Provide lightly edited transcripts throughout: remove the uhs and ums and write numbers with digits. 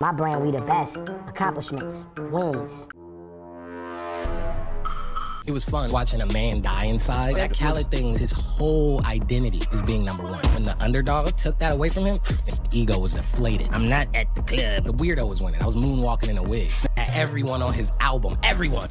My brand, we the best. Accomplishments, wins. It was fun watching a man die inside. That Khaled thing, his whole identity is being number one. When the underdog took that away from him, his ego was deflated. I'm not at the club. The weirdo was winning. I was moonwalking in a wig. At everyone on his album, everyone.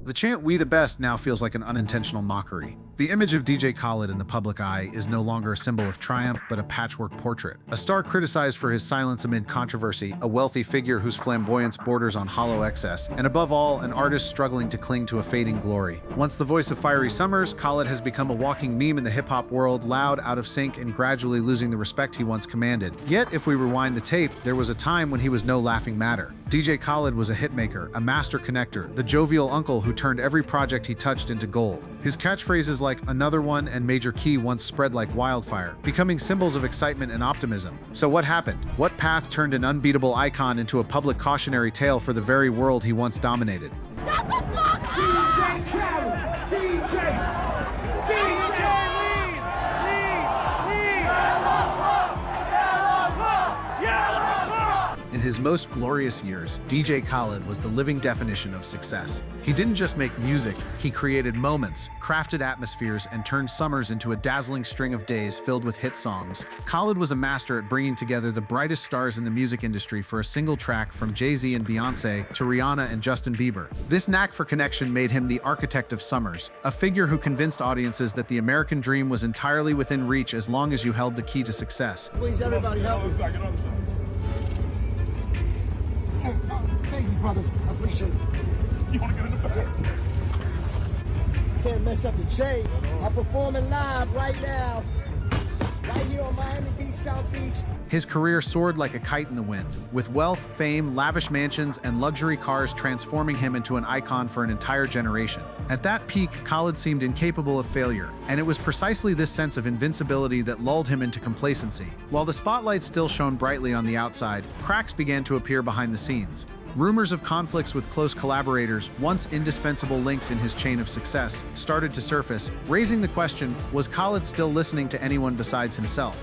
The chant "We the Best" now feels like an unintentional mockery. The image of DJ Khaled in the public eye is no longer a symbol of triumph, but a patchwork portrait. A star criticized for his silence amid controversy, a wealthy figure whose flamboyance borders on hollow excess, and above all, an artist struggling to cling to a fading glory. Once the voice of fiery summers, Khaled has become a walking meme in the hip-hop world, loud, out of sync, and gradually losing the respect he once commanded. Yet, if we rewind the tape, there was a time when he was no laughing matter. DJ Khaled was a hitmaker, a master connector, the jovial uncle who turned every project he touched into gold. His catchphrases like "another one" and "Major Key" once spread like wildfire, becoming symbols of excitement and optimism. So what happened? What path turned an unbeatable icon into a public cautionary tale for the very world he once dominated? Shut the fuck up! DJ Khaled! In his most glorious years, DJ Khaled was the living definition of success. He didn't just make music, he created moments, crafted atmospheres, and turned summers into a dazzling string of days filled with hit songs. Khaled was a master at bringing together the brightest stars in the music industry for a single track, from Jay-Z and Beyoncé to Rihanna and Justin Bieber. This knack for connection made him the architect of summers, a figure who convinced audiences that the American dream was entirely within reach as long as you held the key to success. Please, everybody, help me. Thank you, brother. I appreciate it. You want to get in the back? Can't mess up the J. I'm performing live right now. Right here on Miami Beach, South Beach. His career soared like a kite in the wind, with wealth, fame, lavish mansions, and luxury cars transforming him into an icon for an entire generation. At that peak, Khaled seemed incapable of failure, and it was precisely this sense of invincibility that lulled him into complacency. While the spotlight still shone brightly on the outside, cracks began to appear behind the scenes. Rumors of conflicts with close collaborators, once indispensable links in his chain of success, started to surface, raising the question, was Khaled still listening to anyone besides himself?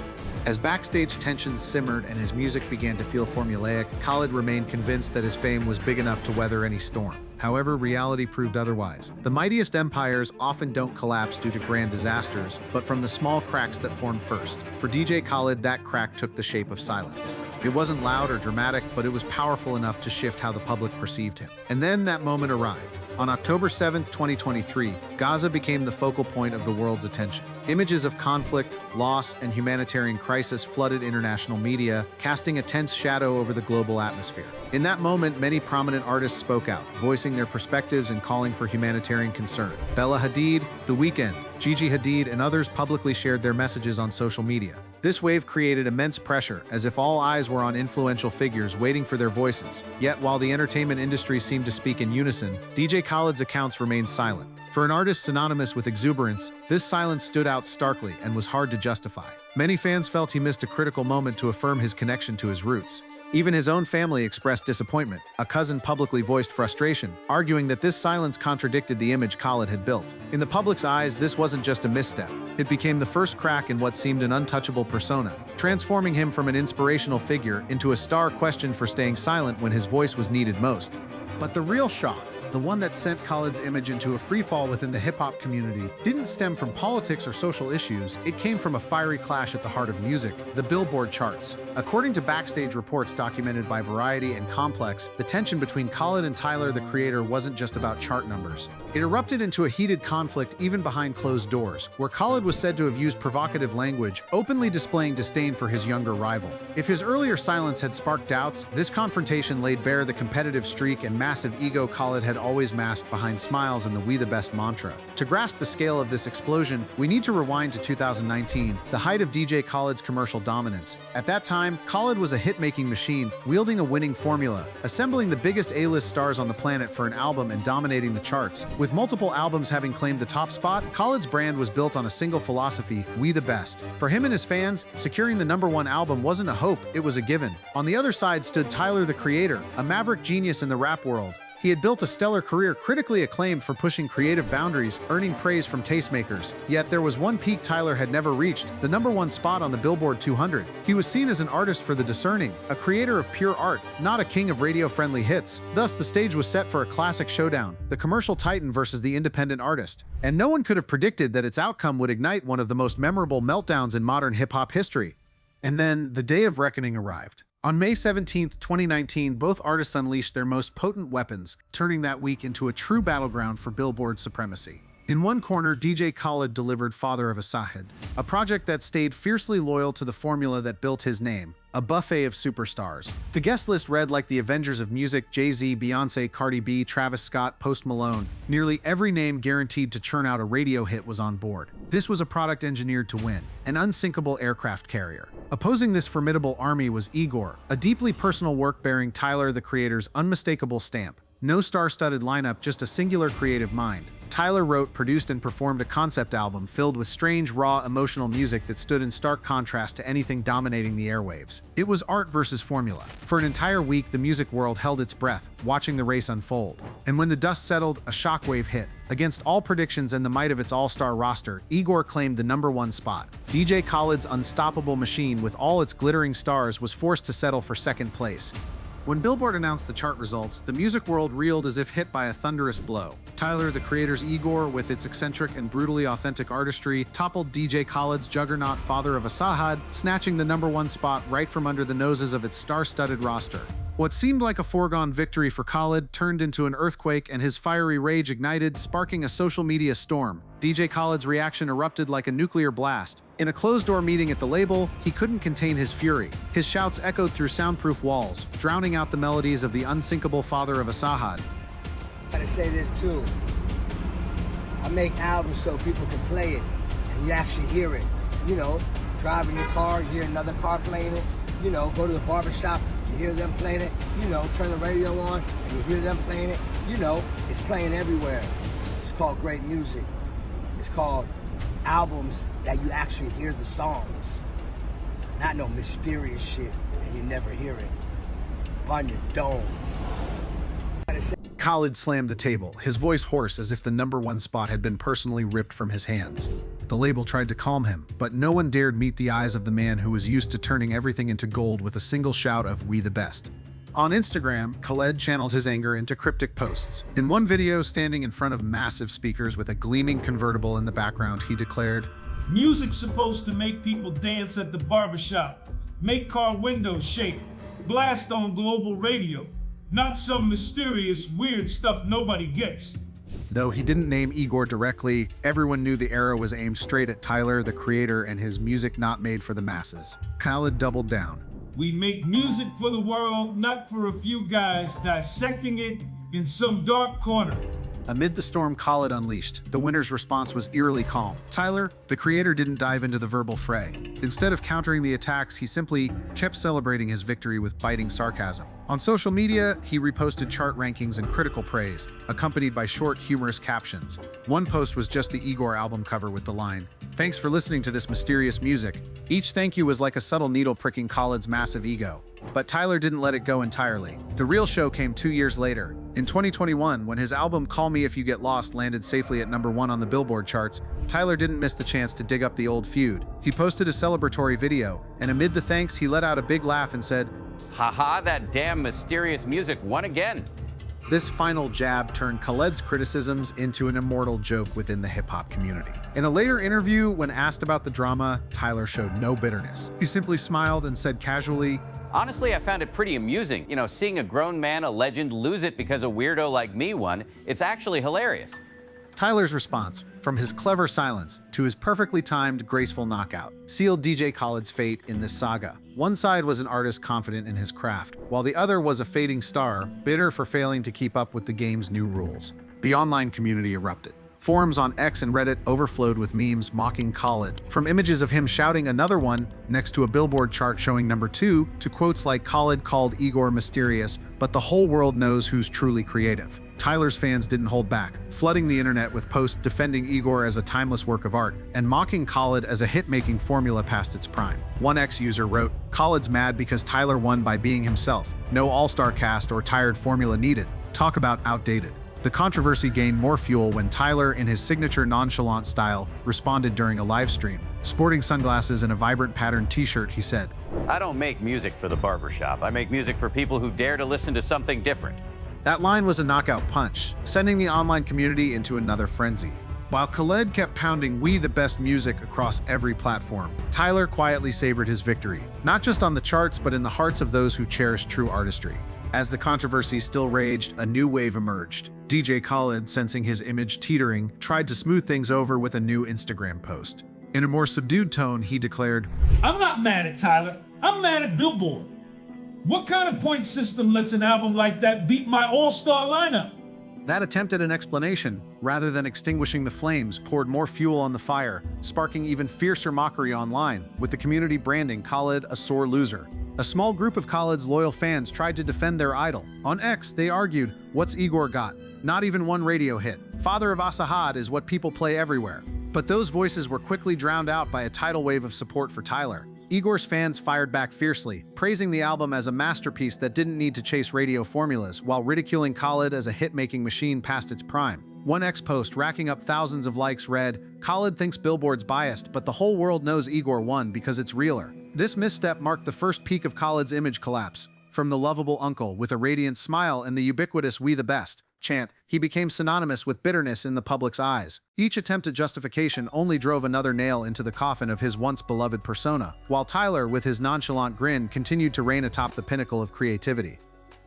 As backstage tensions simmered and his music began to feel formulaic, Khaled remained convinced that his fame was big enough to weather any storm. However, reality proved otherwise. The mightiest empires often don't collapse due to grand disasters, but from the small cracks that formed first. For DJ Khaled, that crack took the shape of silence. It wasn't loud or dramatic, but it was powerful enough to shift how the public perceived him. And then that moment arrived. On October 7th, 2023, Gaza became the focal point of the world's attention. Images of conflict, loss, and humanitarian crisis flooded international media, casting a tense shadow over the global atmosphere. In that moment, many prominent artists spoke out, voicing their perspectives and calling for humanitarian concern. Bella Hadid, The Weeknd, Gigi Hadid, and others publicly shared their messages on social media. This wave created immense pressure, as if all eyes were on influential figures waiting for their voices. Yet, while the entertainment industry seemed to speak in unison, DJ Khaled's accounts remained silent. For an artist synonymous with exuberance, this silence stood out starkly and was hard to justify. Many fans felt he missed a critical moment to affirm his connection to his roots. Even his own family expressed disappointment. A cousin publicly voiced frustration, arguing that this silence contradicted the image Khaled had built. In the public's eyes, this wasn't just a misstep. It became the first crack in what seemed an untouchable persona, transforming him from an inspirational figure into a star questioned for staying silent when his voice was needed most. But the real shock, the one that sent Khaled's image into a freefall within the hip-hop community, didn't stem from politics or social issues. It came from a fiery clash at the heart of music, the Billboard charts. According to backstage reports documented by Variety and Complex, the tension between Khaled and Tyler, the Creator, wasn't just about chart numbers. It erupted into a heated conflict even behind closed doors, where Khaled was said to have used provocative language, openly displaying disdain for his younger rival. If his earlier silence had sparked doubts, this confrontation laid bare the competitive streak and massive ego Khaled had always masked behind smiles and the "We the Best" mantra. To grasp the scale of this explosion, we need to rewind to 2019, the height of DJ Khaled's commercial dominance. At that time, Khaled was a hit-making machine, wielding a winning formula, assembling the biggest A-list stars on the planet for an album and dominating the charts. With multiple albums having claimed the top spot, Khaled's brand was built on a single philosophy: "We the Best." For him and his fans, securing the #1 album wasn't a hope, it was a given. On the other side stood Tyler, the Creator, a maverick genius in the rap world. He had built a stellar career critically acclaimed for pushing creative boundaries, earning praise from tastemakers. Yet there was one peak Tyler had never reached, the #1 spot on the Billboard 200. He was seen as an artist for the discerning, a creator of pure art, not a king of radio-friendly hits. Thus, the stage was set for a classic showdown, the commercial titan versus the independent artist. And no one could have predicted that its outcome would ignite one of the most memorable meltdowns in modern hip-hop history. And then, the day of reckoning arrived. On May 17, 2019, both artists unleashed their most potent weapons, turning that week into a true battleground for Billboard supremacy. In one corner, DJ Khaled delivered Father of a Sahid, a project that stayed fiercely loyal to the formula that built his name, a buffet of superstars. The guest list read like the Avengers of music: Jay-Z, Beyoncé, Cardi B, Travis Scott, Post Malone. Nearly every name guaranteed to churn out a radio hit was on board. This was a product engineered to win, an unsinkable aircraft carrier. Opposing this formidable army was Igor, a deeply personal work bearing Tyler, the Creator's unmistakable stamp. No star-studded lineup, just a singular creative mind. Tyler wrote, produced, and performed a concept album filled with strange, raw, emotional music that stood in stark contrast to anything dominating the airwaves. It was art versus formula. For an entire week, the music world held its breath, watching the race unfold. And when the dust settled, a shockwave hit. Against all predictions and the might of its all-star roster, Igor claimed the #1 spot. DJ Khaled's unstoppable machine, with all its glittering stars, was forced to settle for second place. When Billboard announced the chart results, the music world reeled as if hit by a thunderous blow. Tyler, the Creator's Igor, with its eccentric and brutally authentic artistry, toppled DJ Khaled's juggernaut Father of a Sahid, snatching the #1 spot right from under the noses of its star-studded roster. What seemed like a foregone victory for Khaled turned into an earthquake, and his fiery rage ignited, sparking a social media storm. DJ Khaled's reaction erupted like a nuclear blast. In a closed-door meeting at the label, he couldn't contain his fury. His shouts echoed through soundproof walls, drowning out the melodies of the unsinkable Father of a Sahid. I gotta say this too. I make albums so people can play it, and you actually hear it. You know, driving your car, you hear another car playing it. You know, go to the barbershop, you hear them playing it. You know, turn the radio on, and you hear them playing it. You know, it's playing everywhere. It's called great music. It's called albums that you actually hear the songs. Not no mysterious shit, and you never hear it. On your dome. Khaled slammed the table, his voice hoarse as if the #1 spot had been personally ripped from his hands. The label tried to calm him, but no one dared meet the eyes of the man who was used to turning everything into gold with a single shout of "We the best." On Instagram, Khaled channeled his anger into cryptic posts. In one video, standing in front of massive speakers with a gleaming convertible in the background, he declared, "Music's supposed to make people dance at the barbershop, make car windows shake, blast on global radio. Not some mysterious, weird stuff nobody gets." Though he didn't name Igor directly, everyone knew the arrow was aimed straight at Tyler, the Creator, and his music not made for the masses. Khaled doubled down. "We make music for the world, not for a few guys dissecting it in some dark corner." Amid the storm Khaled unleashed, the winner's response was eerily calm. Tyler, the Creator, didn't dive into the verbal fray. Instead of countering the attacks, he simply kept celebrating his victory with biting sarcasm. On social media, he reposted chart rankings and critical praise, accompanied by short, humorous captions. One post was just the Igor album cover with the line, "Thanks for listening to this mysterious music." Each thank you was like a subtle needle pricking Khaled's massive ego. But Tyler didn't let it go entirely. The real show came 2 years later. In 2021, when his album Call Me If You Get Lost landed safely at #1 on the Billboard charts, Tyler didn't miss the chance to dig up the old feud. He posted a celebratory video, and amid the thanks, he let out a big laugh and said, "Haha, that damn mysterious music won again." This final jab turned Khaled's criticisms into an immortal joke within the hip-hop community. In a later interview, when asked about the drama, Tyler showed no bitterness. He simply smiled and said casually, "Honestly, I found it pretty amusing. You know, seeing a grown man, a legend, lose it because a weirdo like me won, it's actually hilarious." Tyler's response, from his clever silence to his perfectly timed, graceful knockout, sealed DJ Khaled's fate in this saga. One side was an artist confident in his craft, while the other was a fading star, bitter for failing to keep up with the game's new rules. The online community erupted. Forums on X and Reddit overflowed with memes mocking Khaled, from images of him shouting "another one" next to a Billboard chart showing #2, to quotes like "Khaled called Igor mysterious, but the whole world knows who's truly creative." Tyler's fans didn't hold back, flooding the internet with posts defending Igor as a timeless work of art and mocking Khaled as a hit-making formula past its prime. One X user wrote, "Khaled's mad because Tyler won by being himself. No all-star cast or tired formula needed." Talk about outdated. The controversy gained more fuel when Tyler, in his signature nonchalant style, responded during a live stream. Sporting sunglasses and a vibrant patterned t-shirt, he said, "I don't make music for the barbershop. I make music for people who dare to listen to something different." That line was a knockout punch, sending the online community into another frenzy. While Khaled kept pounding "We the Best" music across every platform, Tyler quietly savored his victory, not just on the charts but in the hearts of those who cherish true artistry. As the controversy still raged, a new wave emerged. DJ Khaled, sensing his image teetering, tried to smooth things over with a new Instagram post. In a more subdued tone, he declared, "I'm not mad at Tyler. I'm mad at Billboard. What kind of point system lets an album like that beat my all-star lineup?" That attempt at an explanation, rather than extinguishing the flames, poured more fuel on the fire, sparking even fiercer mockery online, with the community branding Khaled a sore loser. A small group of Khaled's loyal fans tried to defend their idol. On X, they argued, "What's Igor got? Not even one radio hit. Father of Asahad is what people play everywhere." But those voices were quickly drowned out by a tidal wave of support for Tyler. Igor's fans fired back fiercely, praising the album as a masterpiece that didn't need to chase radio formulas, while ridiculing Khaled as a hit-making machine past its prime. One X post racking up thousands of likes read, "Khaled thinks Billboard's biased, but the whole world knows Igor won because it's realer." This misstep marked the first peak of Khaled's image collapse. From the lovable uncle with a radiant smile and the ubiquitous "We the Best" chant, he became synonymous with bitterness in the public's eyes. Each attempt at justification only drove another nail into the coffin of his once beloved persona, while Tyler, with his nonchalant grin, continued to reign atop the pinnacle of creativity.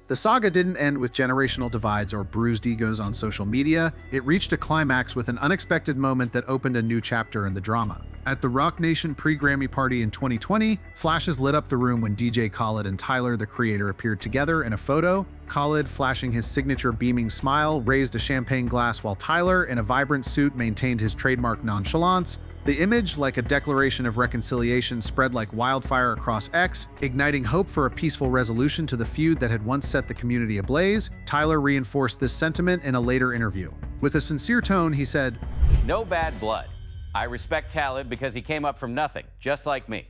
The saga didn't end with generational divides or bruised egos on social media. It reached a climax with an unexpected moment that opened a new chapter in the drama. At the Rock Nation pre-Grammy party in 2020, flashes lit up the room when DJ Khaled and Tyler, the creator, appeared together in a photo. Khaled, flashing his signature beaming smile, raised a champagne glass while Tyler, in a vibrant suit, maintained his trademark nonchalance. The image, like a declaration of reconciliation, spread like wildfire across X, igniting hope for a peaceful resolution to the feud that had once set the community ablaze. Tyler reinforced this sentiment in a later interview. With a sincere tone, he said, "No bad blood. I respect Khaled because he came up from nothing, just like me."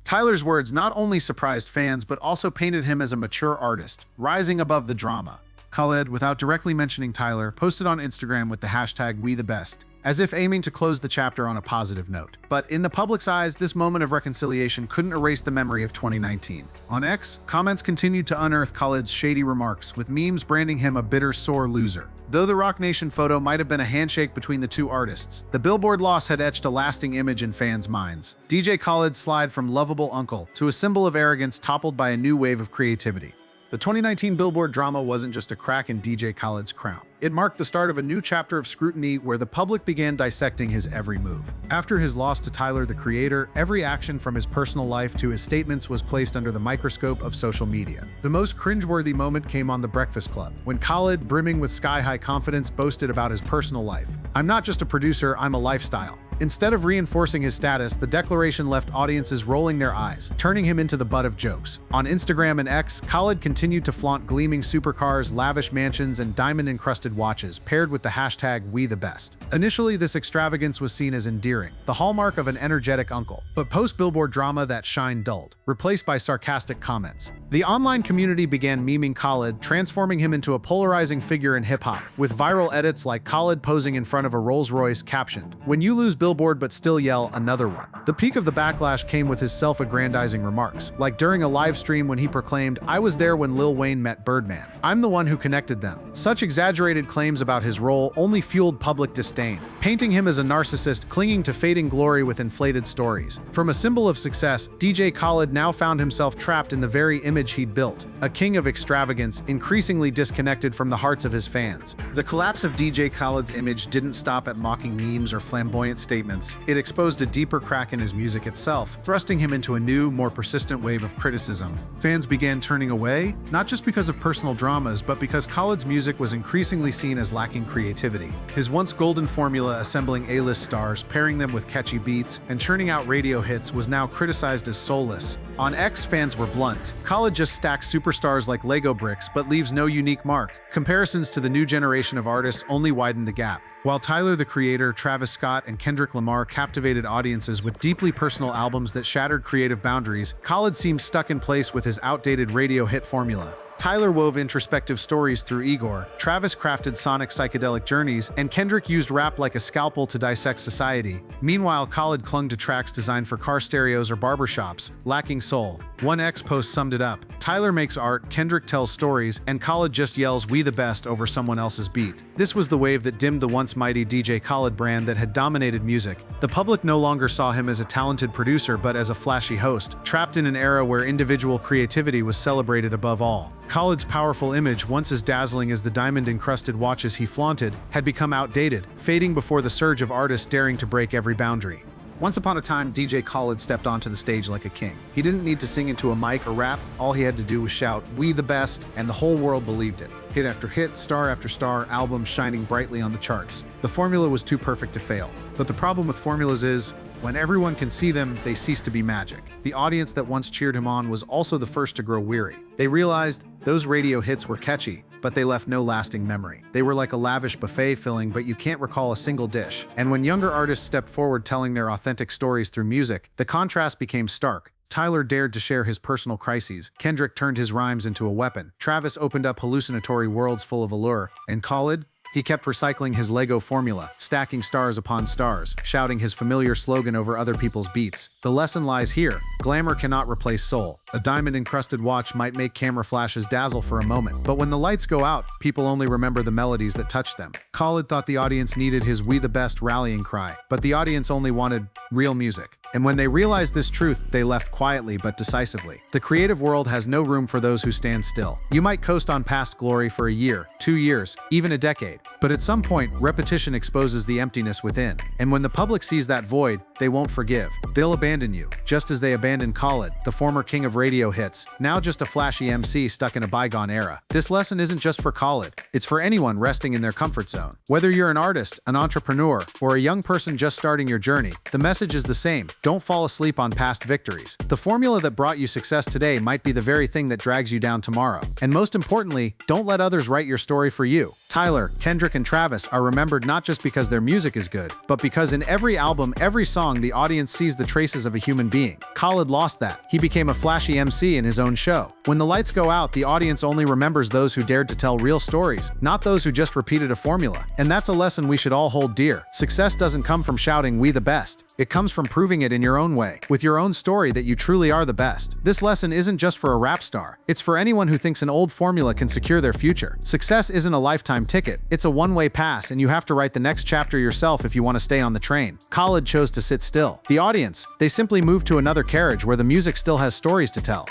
Tyler's words not only surprised fans, but also painted him as a mature artist, rising above the drama. Khaled, without directly mentioning Tyler, posted on Instagram with the hashtag #WeTheBest, as if aiming to close the chapter on a positive note. But in the public's eyes, this moment of reconciliation couldn't erase the memory of 2019. On X, comments continued to unearth Khaled's shady remarks, with memes branding him a bitter, sore loser. Though the Rock Nation photo might have been a handshake between the two artists, the Billboard loss had etched a lasting image in fans' minds. DJ Khaled's slide from lovable uncle to a symbol of arrogance toppled by a new wave of creativity. The 2019 Billboard drama wasn't just a crack in DJ Khaled's crown. It marked the start of a new chapter of scrutiny where the public began dissecting his every move. After his loss to Tyler, the creator, every action from his personal life to his statements was placed under the microscope of social media. The most cringeworthy moment came on The Breakfast Club, when Khaled, brimming with sky-high confidence, boasted about his personal life. "I'm not just a producer, I'm a lifestyle." Instead of reinforcing his status, the declaration left audiences rolling their eyes, turning him into the butt of jokes. On Instagram and X, Khaled continued to flaunt gleaming supercars, lavish mansions, and diamond-encrusted watches, paired with the hashtag #WeTheBest. Initially, this extravagance was seen as endearing, the hallmark of an energetic uncle. But post-Billboard drama, that shine dulled, replaced by sarcastic comments. The online community began memeing Khaled, transforming him into a polarizing figure in hip-hop, with viral edits like Khaled posing in front of a Rolls-Royce captioned, "When you lose Billboard but still yell, another one." The peak of the backlash came with his self-aggrandizing remarks, like during a live stream when he proclaimed, "I was there when Lil Wayne met Birdman. I'm the one who connected them." Such exaggerated claims about his role only fueled public disdain, painting him as a narcissist clinging to fading glory with inflated stories. From a symbol of success, DJ Khaled now found himself trapped in the very image he'd built, a king of extravagance, increasingly disconnected from the hearts of his fans. The collapse of DJ Khaled's image didn't stop at mocking memes or flamboyant statements. It exposed a deeper crack in his music itself, thrusting him into a new, more persistent wave of criticism. Fans began turning away, not just because of personal dramas, but because Khaled's music was increasingly seen as lacking creativity. His once golden formula, assembling A-list stars, pairing them with catchy beats, and churning out radio hits, was now criticized as soulless. On X, fans were blunt. Khaled just stacks superstars like Lego bricks, but leaves no unique mark. Comparisons to the new generation of artists only widened the gap. While Tyler, the creator, Travis Scott, and Kendrick Lamar captivated audiences with deeply personal albums that shattered creative boundaries, Khaled seemed stuck in place with his outdated radio hit formula. Tyler wove introspective stories through Igor, Travis crafted sonic psychedelic journeys, and Kendrick used rap like a scalpel to dissect society. Meanwhile, Khaled clung to tracks designed for car stereos or barbershops, lacking soul. One X post summed it up. Tyler makes art, Kendrick tells stories, and Khaled just yells "We the best" over someone else's beat. This was the wave that dimmed the once mighty DJ Khaled brand that had dominated music. The public no longer saw him as a talented producer but as a flashy host, trapped in an era where individual creativity was celebrated above all. Khaled's powerful image, once as dazzling as the diamond-encrusted watches he flaunted, had become outdated, fading before the surge of artists daring to break every boundary. Once upon a time, DJ Khaled stepped onto the stage like a king. He didn't need to sing into a mic or rap. All he had to do was shout, "We the best," and the whole world believed it. Hit after hit, star after star, albums shining brightly on the charts. The formula was too perfect to fail. But the problem with formulas is, when everyone can see them, they cease to be magic. The audience that once cheered him on was also the first to grow weary. They realized those radio hits were catchy, but they left no lasting memory. They were like a lavish buffet filling, but you can't recall a single dish. And when younger artists stepped forward telling their authentic stories through music, the contrast became stark. Tyler dared to share his personal crises. Kendrick turned his rhymes into a weapon. Travis opened up hallucinatory worlds full of allure. And Khaled? He kept recycling his Lego formula, stacking stars upon stars, shouting his familiar slogan over other people's beats. The lesson lies here. Glamour cannot replace soul. A diamond-encrusted watch might make camera flashes dazzle for a moment, but when the lights go out, people only remember the melodies that touch them. Khaled thought the audience needed his "We the best" rallying cry, but the audience only wanted real music. And when they realized this truth, they left quietly but decisively. The creative world has no room for those who stand still. You might coast on past glory for a year, 2 years, even a decade. But at some point, repetition exposes the emptiness within. And when the public sees that void, they won't forgive. They'll abandon you, just as they abandoned Khaled, the former king of radio hits, now just a flashy MC stuck in a bygone era. This lesson isn't just for Khaled, it's for anyone resting in their comfort zone. Whether you're an artist, an entrepreneur, or a young person just starting your journey, the message is the same. Don't fall asleep on past victories. The formula that brought you success today might be the very thing that drags you down tomorrow. And most importantly, don't let others write your story for you. Tyler, Kendrick, and Travis are remembered not just because their music is good, but because in every album, every song, the audience sees the traces of a human being. Khaled lost that. He became a flashy MC in his own show. When the lights go out, the audience only remembers those who dared to tell real stories, not those who just repeated a formula. And that's a lesson we should all hold dear. Success doesn't come from shouting "We the best." It comes from proving it in your own way, with your own story, that you truly are the best. This lesson isn't just for a rap star. It's for anyone who thinks an old formula can secure their future. Success isn't a lifetime ticket. It's a one-way pass, and you have to write the next chapter yourself if you want to stay on the train. Khaled chose to sit still. The audience, they simply moved to another carriage where the music still has stories to tell.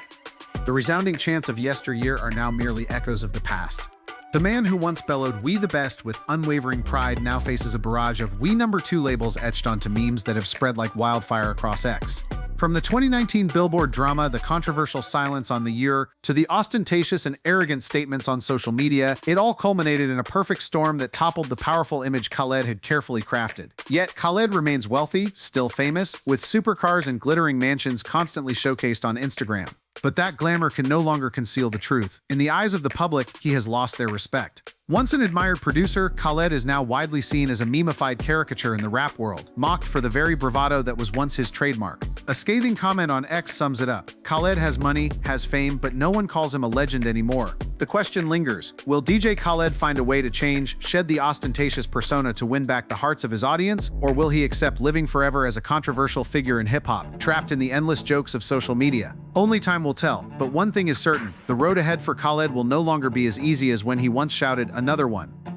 The resounding chants of yesteryear are now merely echoes of the past. The man who once bellowed "We the best" with unwavering pride now faces a barrage of "We #2" labels etched onto memes that have spread like wildfire across X. From the 2019 Billboard drama, the controversial silence on the year, to the ostentatious and arrogant statements on social media, it all culminated in a perfect storm that toppled the powerful image Khaled had carefully crafted. Yet Khaled remains wealthy, still famous, with supercars and glittering mansions constantly showcased on Instagram. But that glamour can no longer conceal the truth. In the eyes of the public, he has lost their respect. Once an admired producer, Khaled is now widely seen as a memified caricature in the rap world, mocked for the very bravado that was once his trademark. A scathing comment on X sums it up. Khaled has money, has fame, but no one calls him a legend anymore. The question lingers, will DJ Khaled find a way to change, shed the ostentatious persona to win back the hearts of his audience, or will he accept living forever as a controversial figure in hip-hop, trapped in the endless jokes of social media? Only time will tell, but one thing is certain, the road ahead for Khaled will no longer be as easy as when he once shouted "Another one."